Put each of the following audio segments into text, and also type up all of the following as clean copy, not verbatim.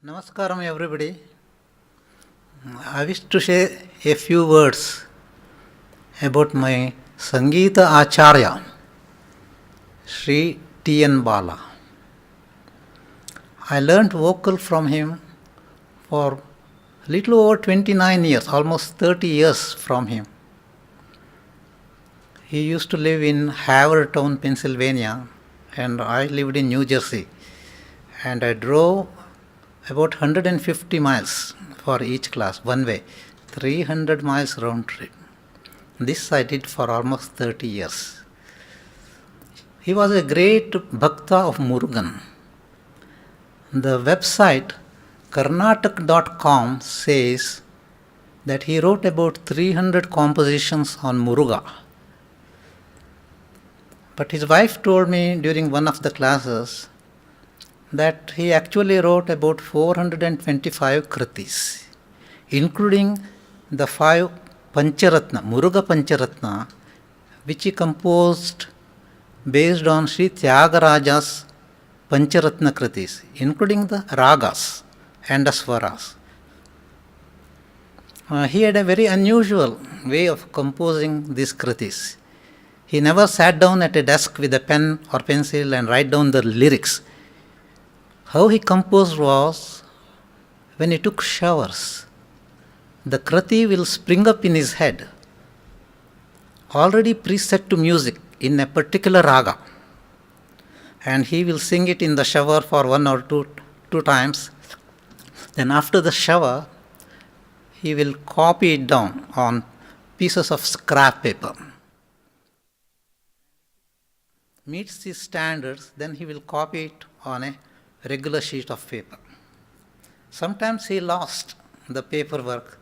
Namaskaram everybody. I wish to share a few words about my Sangeetha Acharya, Sri T N Bala. I learnt vocal from him for little over 29 years, almost 30 years from him. He used to live in Havertown, Pennsylvania, and I lived in New Jersey. And I drove about 150 miles for each class, one way, 300 miles round trip. This I did for almost 30 years. He was a great bhakta of Murugan. The website karnatak.com says that he wrote about 300 compositions on Muruga. But his wife told me during one of the classes that he actually wrote about 425 kritis, including the 5 Pancharatna, Muruga Pancharatna, which he composed based on Sri Tyagaraja's Pancharatna kritis, including the ragas and the swaras. He had a very unusual way of composing these kritis. He never sat down at a desk with a pen or pencil and write down the lyrics. How he composed was, when he took showers, the kriti will spring up in his head, already preset to music in a particular raga, and he will sing it in the shower for one or two times. Then after the shower, he will copy it down on pieces of scrap paper. Meets his standards, then he will copy it on a regular sheet of paper. Sometimes he lost the paperwork,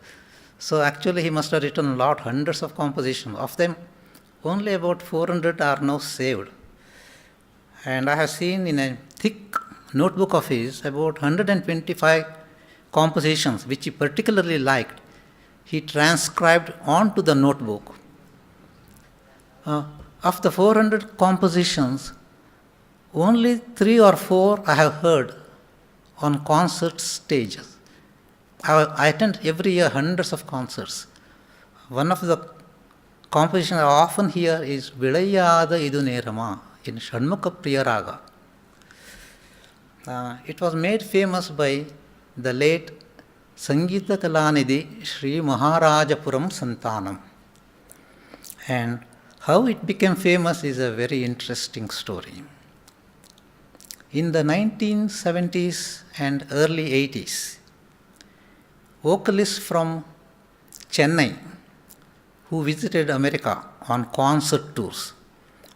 so actually he must have written hundreds of compositions. Of them, only about 400 are now saved. And I have seen in a thick notebook of his about 125 compositions which he particularly liked. He transcribed onto the notebook. Of the 400 compositions, only 3 or 4 I have heard on concert stages. I attend every year hundreds of concerts. One of the compositions I often hear is Vilayyada Idu Nerama in Shanmukha Priya Raga. It was made famous by the late Sangeetha Kalanidhi Sri Maharajapuram Santanam. And how it became famous is a very interesting story. In the 1970s and early 80s, vocalists from Chennai who visited America on concert tours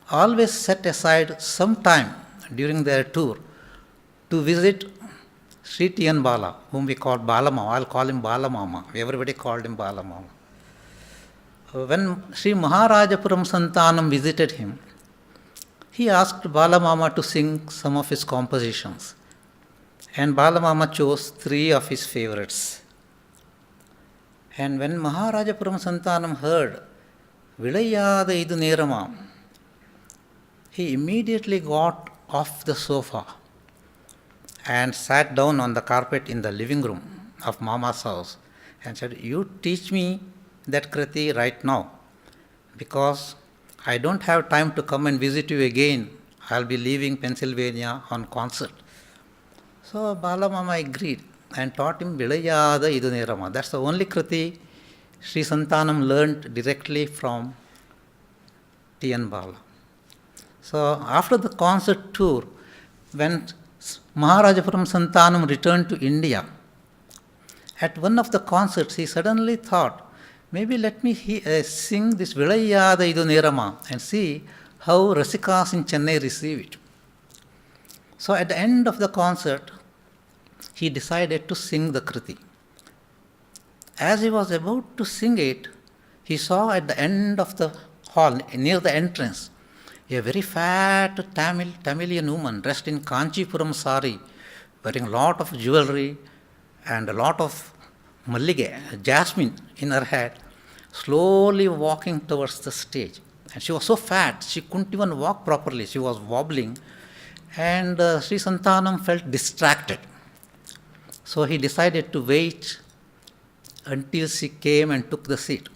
always set aside some time during their tour to visit Sri T N Bala, whom we call Bala Mama. I'll call him Bala Mama. Everybody called him Bala Mama. When Sri Maharajapuram Santanam visited him, he asked Bala Mama to sing some of his compositions, and Bala Mama chose 3 of his favorites. And when Maharajapuram Santanam heard Vilayyada Idu Nerama, he immediately got off the sofa and sat down on the carpet in the living room of Mama's house and said, "You teach me that kriti right now, because I don't have time to come and visit you again. I'll be leaving Pennsylvania on concert." So Bala Mama agreed and taught him Vilayyada Idu Nerama. That's the only kriti Sri Santanam learned directly from T N Bala. So after the concert tour, when Maharajapuram Santanam returned to India, at one of the concerts he suddenly thought, maybe let me sing this Vilayyada Idu Nerama and see how Rasikas in Chennai receive it. So at the end of the concert, he decided to sing the kriti. As he was about to sing it, he saw at the end of the hall, near the entrance, a very fat Tamilian woman dressed in Kanchipuram sari, wearing a lot of jewelry and a lot of mallige, jasmine in her head, slowly walking towards the stage. And she was so fat, she couldn't even walk properly. She was wobbling. And Sri Santanam felt distracted. So he decided to wait until she came and took the seat.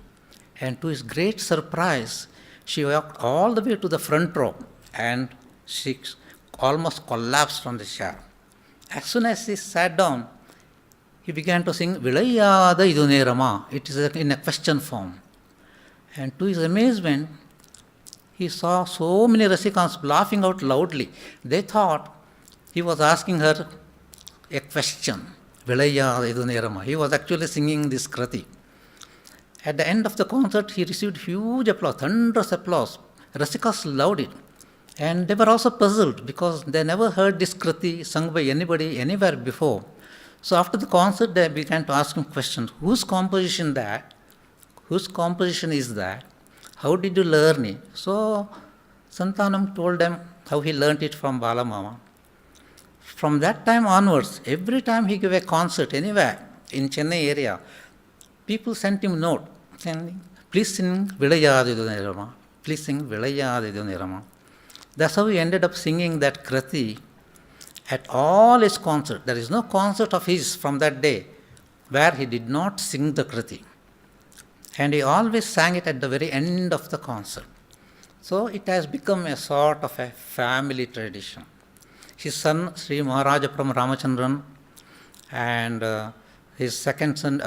And to his great surprise, she walked all the way to the front row and she almost collapsed from the chair. As soon as she sat down, he began to sing Vilayada Idunerama. It is in a question form. And to his amazement, he saw so many Rasikans laughing out loudly. They thought he was asking her a question. Vilayada Idunerama. He was actually singing this kriti. At the end of the concert, he received huge applause, thunderous applause. Rasikas loved it. And they were also puzzled because they never heard this kriti sung by anybody anywhere before. So after the concert, they began to ask him questions. Whose composition that? Whose composition is that? How did you learn it? So Santanam told them how he learned it from Bala Mama. From that time onwards, every time he gave a concert anywhere in Chennai area, people sent him note saying, please sing Vilayadidu Nirama. Please sing Vilayadidu Nirama. That's how he ended up singing that kriti at all his concerts. There is no concert of his from that day where he did not sing the kriti. And he always sang it at the very end of the concert. So it has become a sort of a family tradition. His son, Sri Maharajapuram Ramachandran, and his second son,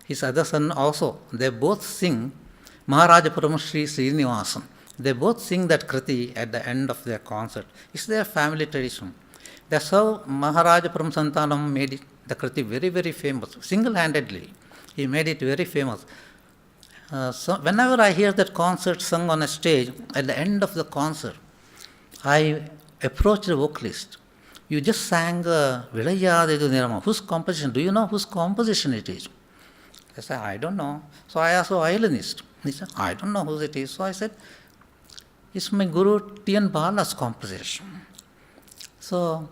his other son also, they both sing Maharajapuram Sri Srinivasan. They both sing that kriti at the end of their concert. It's their family tradition. That's how Maharajapuram Santanam made it, the kriti very, very famous, single-handedly. He made it very famous. So whenever I hear that concert sung on a stage, at the end of the concert, I approach the vocalist. You just sang Vilayadidu Nirama. Whose composition? Do you know whose composition it is? I said, I don't know. So I asked the violinist. He said, I don't know whose it is. So I said, it's my Guru T N Bala's composition. So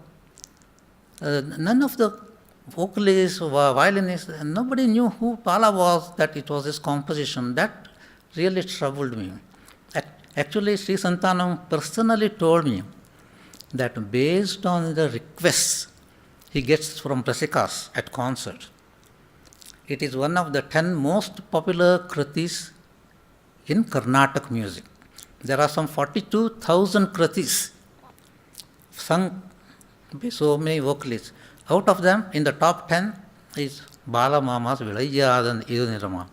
none of the vocalists or violinists, nobody knew who Bala was, that it was his composition. That really troubled me. Actually, Sri Santanam personally told me that based on the requests he gets from Rasikas at concerts, it is one of the 10 most popular kritis in Carnatic music. There are some 42,000 kritis sung by so many vocalists. Out of them, in the top 10 is Bala Mama's Vilayyadan Idunirama.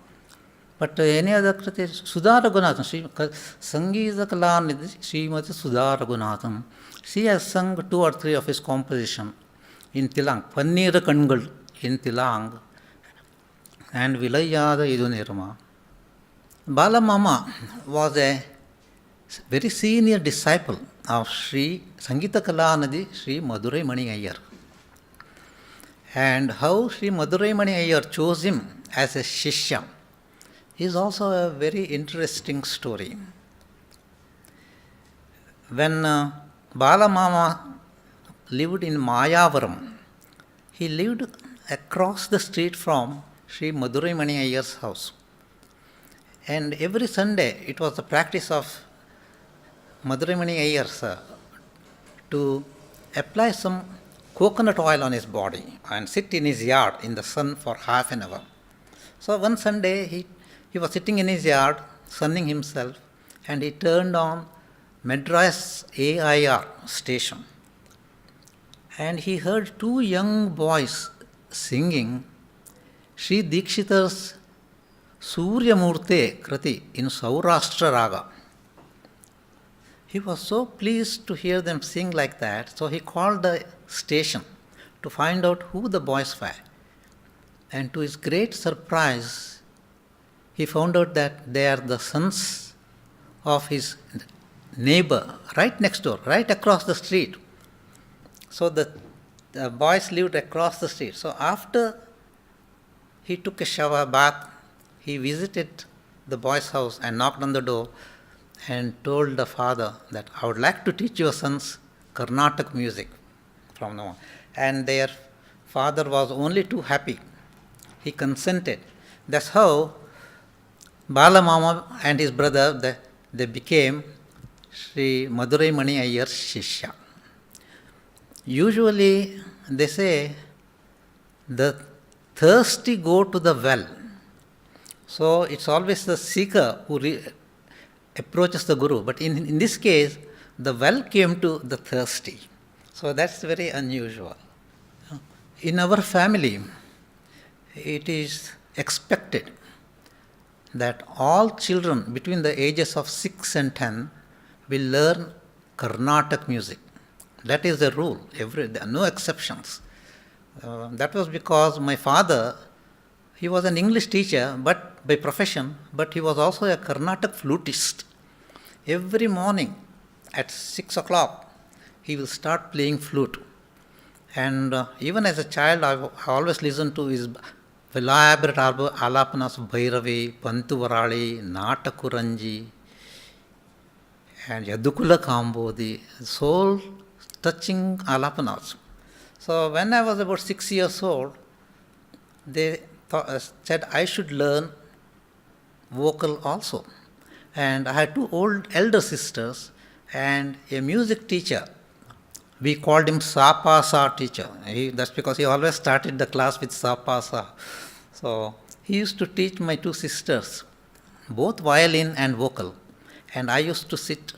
But any other kriti, Sudha Raghunathan, Sangeetha Acharya, Srimati Sudha Raghunathan, she has sung 2 or 3 of his compositions in Tilang, Pannira Kangal in Tilang, and Vilayyada Idunirama. Bala Mama was a very senior disciple of Sri Sangeetha Acharya, Sri Madurai Mani Iyer. And how Sri Madurai Mani Iyer chose him as a Shishya is also a very interesting story. When Bala Mama lived in Mayavaram, he lived across the street from Sri Madurai Mani Iyer's house. And every Sunday, it was the practice of Madurai Mani Iyer to apply some coconut oil on his body and sit in his yard in the sun for half an hour. So one Sunday, he was sitting in his yard, sunning himself, and he turned on Madras AIR station. And he heard 2 young boys singing Sri Dikshita's Surya Murte kriti in Saurashtra Raga. He was so pleased to hear them sing like that, so he called the station to find out who the boys were. And to his great surprise, he found out that they are the sons of his neighbor right next door, right across the street. So the boys lived across the street. So after he took a shower bath, he visited the boys' house and knocked on the door and told the father that I would like to teach your sons Carnatic music from now on. And their father was only too happy. He consented. That's how Bala Mama and his brother, they became Sri Madurai Mani Iyer's Shishya. Usually they say The thirsty go to the well. So it's always the seeker who approaches the Guru. But in this case, the well came to the thirsty. So that's very unusual. In our family, it is expected that all children between the ages of 6 and 10 will learn Carnatic music. That is the rule. There are no exceptions. That was because my father, he was an English teacher, but by profession, but he was also a Carnatic flutist. Every morning at 6 o'clock, he will start playing flute. And even as a child, I always listened to his elaborate alapanas of Bhairavi, Pantuvarali, Natakuranji, and Yadukula Kambodi, soul-touching alapanas. So when I was about 6 years old, they said I should learn vocal also. And I had two elder sisters and a music teacher. We called him Sapasa teacher. That's because he always started the class with Sapasa. So he used to teach my two sisters, both violin and vocal. And I used to sit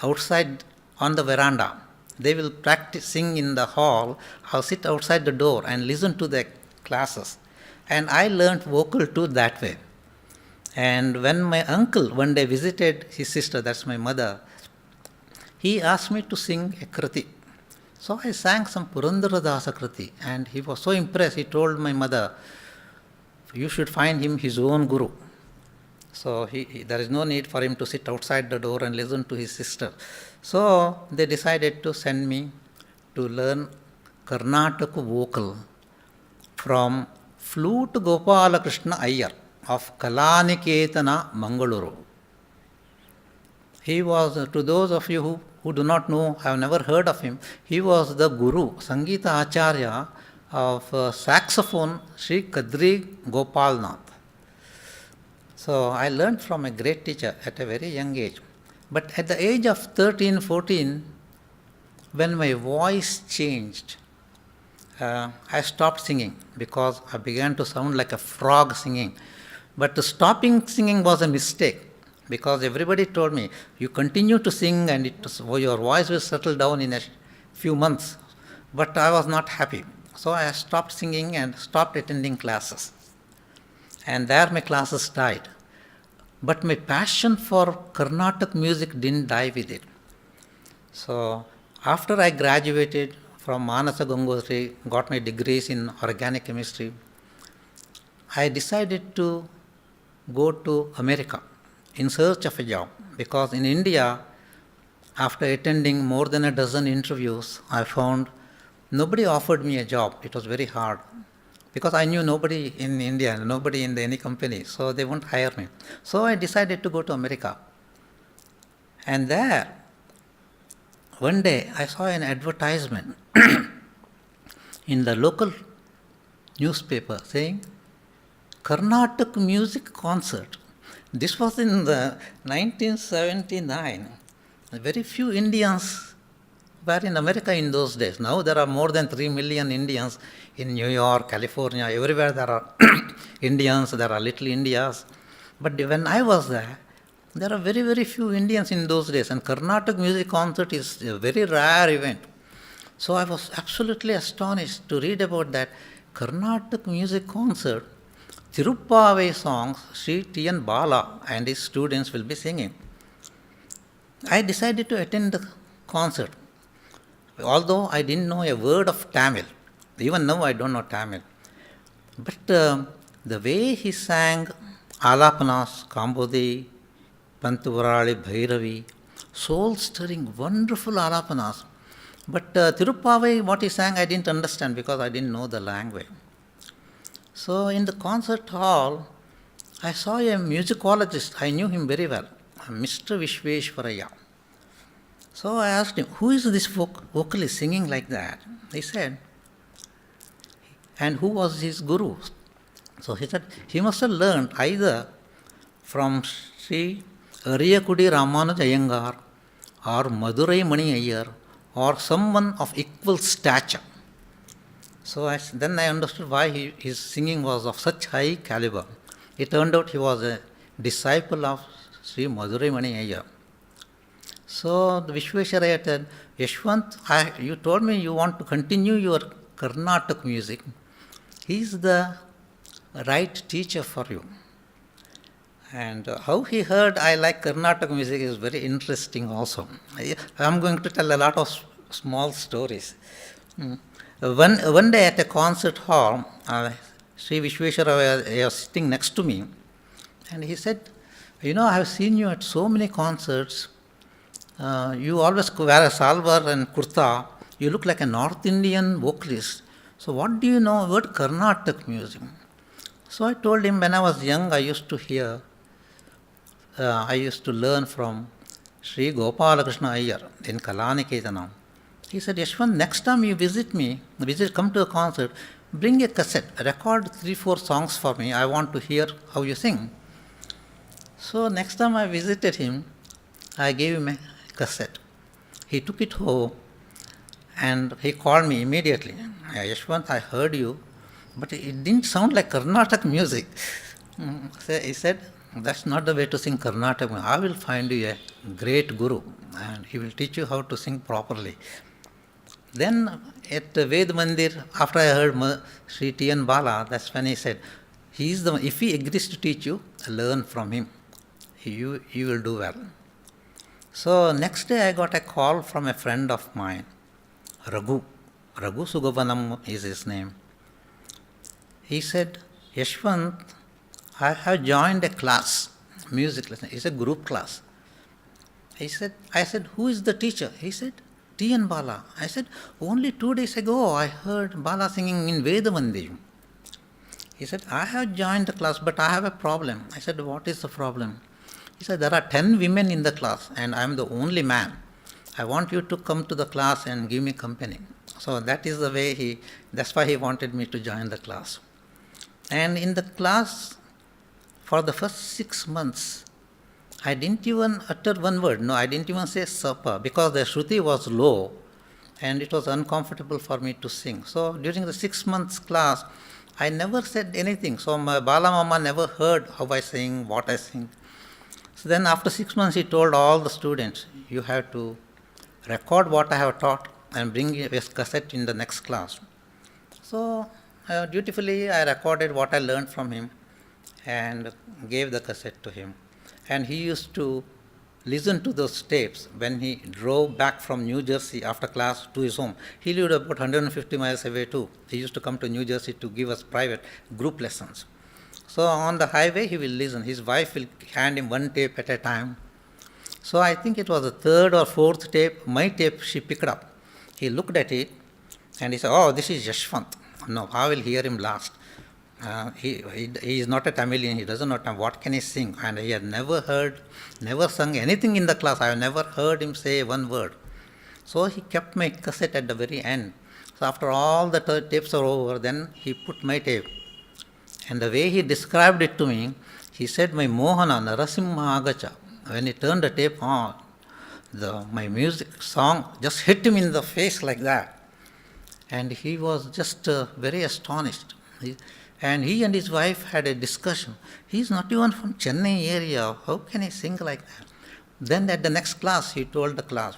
outside on the veranda. They will practice, sing in the hall. I'll sit outside the door and listen to the classes. And I learned vocal too that way. And when my uncle one day visited his sister, that's my mother, he asked me to sing a kriti. So I sang some Purandaradasa kriti, and he was so impressed, he told my mother, you should find him his own guru. So there is no need for him to sit outside the door and listen to his sister. So they decided to send me to learn Karnataka vocal from Flute Gopala Krishna Iyer of Kalaniketana, Mangaluru. He was, to those of you who do not know, have never heard of him, he was the guru, Sangeetha Acharya of saxophone, Sri Kadri Gopalnath. So I learned from a great teacher at a very young age. But at the age of 13, 14, when my voice changed, I stopped singing because I began to sound like a frog singing. But stopping singing was a mistake, because everybody told me, you continue to sing and your voice will settle down in a few months. But I was not happy. So I stopped singing and stopped attending classes. And there my classes died. But my passion for Carnatic music didn't die with it. So after I graduated from Manasa Gangotri, got my degrees in organic chemistry, I decided to go to America in search of a job, because in India, after attending more than a dozen interviews, I found nobody offered me a job. It was very hard, because I knew nobody in India, nobody in any company, so they won't hire me. So I decided to go to America. And there, one day, I saw an advertisement in the local newspaper saying, Carnatic music concert. This was in the 1979. Very few Indians were in America in those days. Now there are more than 3 million Indians in New York, California, everywhere there are Indians, there are little Indias. But when I was there are very, very few Indians in those days, and Carnatic music concert is a very rare event. So I was absolutely astonished to read about that Carnatic music concert. Tirupavai songs, Sri T N Bala and his students will be singing. I decided to attend the concert, although I didn't know a word of Tamil. Even now I don't know Tamil. But the way he sang Alapanas, Kambodi, Pantuvarali, Bhairavi, soul-stirring, wonderful Alapanas. But Tirupavai, what he sang, I didn't understand because I didn't know the language. So in the concert hall, I saw a musicologist. I knew him very well, Mr. Vishveshwaraya. So I asked him, who is this vocalist singing like that? He said, and who was his guru? So he said, he must have learned either from Sri Ariyakudi Ramanuja Iyengar or Madurai Mani Iyer or someone of equal stature. So then I understood why his singing was of such high caliber. It turned out he was a disciple of Sri Madurai Mani Iyer. So the Vishwesharaya said, Yashwant, you told me you want to continue your Karnataka music. He is the right teacher for you. And how he heard I like Karnataka music is very interesting also. I am going to tell a lot of small stories. One day at a concert hall, Sri Vishwesharaya was sitting next to me, and he said, I have seen you at so many concerts. You always wear a salwar and kurta. You look like a North Indian vocalist. So what do you know about Carnatic music? So I told him when I was young, I used to learn from Sri Gopalakrishna Iyer in Kalaniketanam. He said, Yashwant, next time you come to a concert, bring a cassette, record 3-4 songs for me. I want to hear how you sing. So next time I visited him, I gave him a cassette. He took it home and he called me immediately. Yashwant, I heard you, but it didn't sound like Carnatic music. So he said, that's not the way to sing Carnatic. I will find you a great guru and he will teach you how to sing properly. Then at Ved Mandir, after I heard Sri T N Bala, that's when he said, if he agrees to teach you, learn from him. You will do well. So next day I got a call from a friend of mine, Raghu Sugavanam is his name. He said, Yashwant, I have joined a class, music lesson. It's a group class. I said, who is the teacher? He said, T N Bala. I said, only 2 days ago I heard Bala singing in Vedamandir. He said, I have joined the class, but I have a problem. I said, what is the problem? He said, there are 10 women in the class and I am the only man. I want you to come to the class and give me company. So that is the way that's why he wanted me to join the class. And in the class, for the first 6 months, I didn't even utter one word. No, I didn't even say sapa because the shruti was low and it was uncomfortable for me to sing. So during the 6 months class, I never said anything. So my Bala Mama never heard how I sing, what I sing. So then after 6 months, he told all the students, you have to record what I have taught and bring a cassette in the next class. So dutifully, I recorded what I learned from him and gave the cassette to him. And he used to listen to those tapes when he drove back from New Jersey after class to his home. He lived about 150 miles away too. He used to come to New Jersey to give us private group lessons. So on the highway, he will listen. His wife will hand him one tape at a time. So I think it was the third or fourth tape, my tape she picked up. He looked at it and he said, oh, this is Yashwant. No, I will hear him last. He is not a Tamilian, he doesn't know what can he sing. And he had never sung anything in the class. I have never heard him say one word. So he kept my cassette at the very end. So after all the tapes are over, then he put my tape. And the way he described it to me, he said, my Mohana Narasimha Agacha. When he turned the tape on, my music song just hit him in the face like that. And he was just very astonished. He and his wife had a discussion. He is not even from Chennai area. How can he sing like that? Then at the next class, he told the class,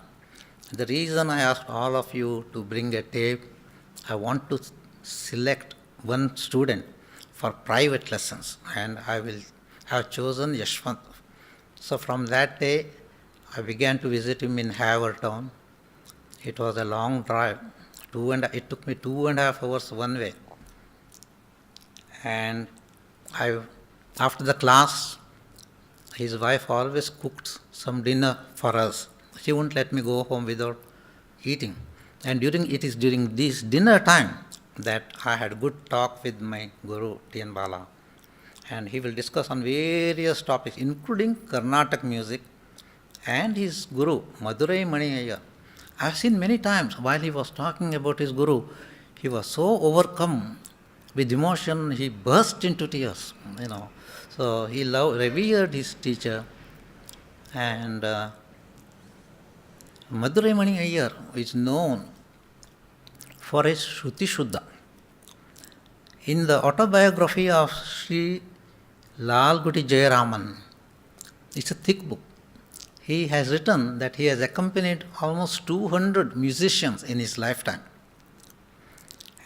the reason I asked all of you to bring a tape, I want to select one student for private lessons. And I will have chosen Yashwant. So from that day, I began to visit him in Havertown. It was a long drive. It took me 2.5 hours one way. And after the class, his wife always cooked some dinner for us. She wouldn't let me go home without eating. And it is during this dinner time that I had good talk with my guru, T N Bala. And he will discuss on various topics, including Carnatic music, and his guru, Madurai Mani Iyer. I have seen many times while he was talking about his guru, he was so overcome with emotion, he burst into tears, So he revered his teacher. And Madurai Mani Iyer is known for his Shruti Shuddha. In the autobiography of Sri Lalguti Jayaraman, it's a thick book. He has written that he has accompanied almost 200 musicians in his lifetime.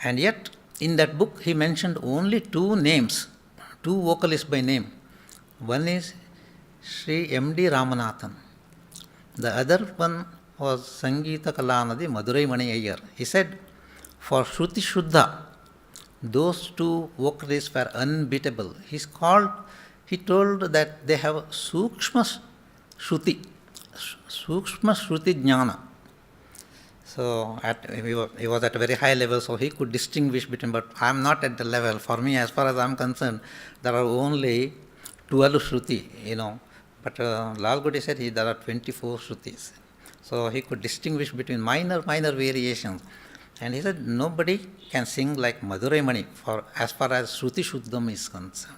And yet, in that book, he mentioned only two names, two vocalists by name. One is Sri M.D. Ramanathan. The other one was Sangeetha Kalanadi Madurai Mani Iyer. He said, for Shruti Shuddha, those two vocalists were unbeatable. He told that they have Sukshma Shruti Jnana. So he was at a very high level, so he could distinguish between, but I am not at the level. For me, as far as I am concerned, there are only 12 Shruti, But Lalguti said there are 24 Shrutis. So he could distinguish between minor variations. And he said nobody can sing like Madurai Mani as far as Shruti Shuddham is concerned.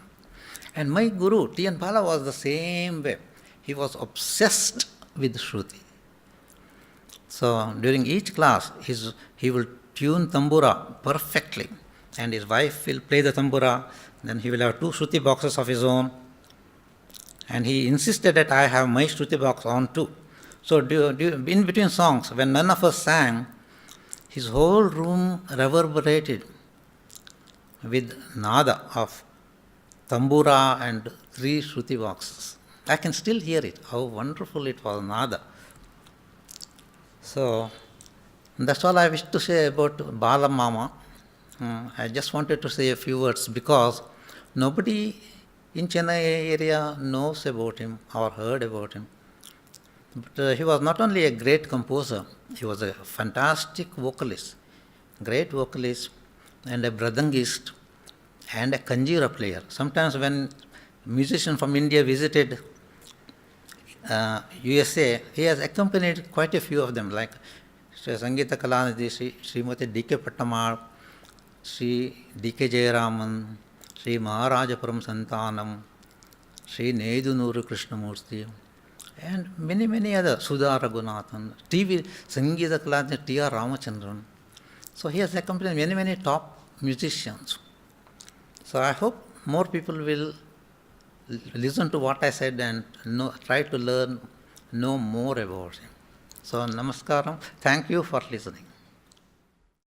And my guru, T N Bala, was the same way. He was obsessed with Shruti. So during each class, he will tune tambura perfectly. And his wife will play the tambura. Then he will have two Shruti boxes of his own. And he insisted that I have my Shruti box on too. So in between songs, when none of us sang, his whole room reverberated with nada of tambura and 3 Shruti boxes. I can still hear it, how wonderful it was, nada. So that's all I wish to say about Bala Mama. I just wanted to say a few words because nobody in Chennai area knows about him or heard about him. But he was not only a great composer, he was a fantastic vocalist, great vocalist, and a mridangist, and a Kanjira player. Sometimes when musicians from India visited USA, he has accompanied quite a few of them, like Sri Sangeetha Kalanidhi, Srimati D.K. Pattamal, Sri D.K. Jayaraman, Sri Maharajapuram Santanam, Sri Nedunuru Krishnamurti, and many other, Sudha Raghunathan, Sangeetha Kalanidhi, T.R. Ramachandran. So he has accompanied many top musicians. So I hope more people will listen to what I said and try to know more about him. So namaskaram. Thank you for listening.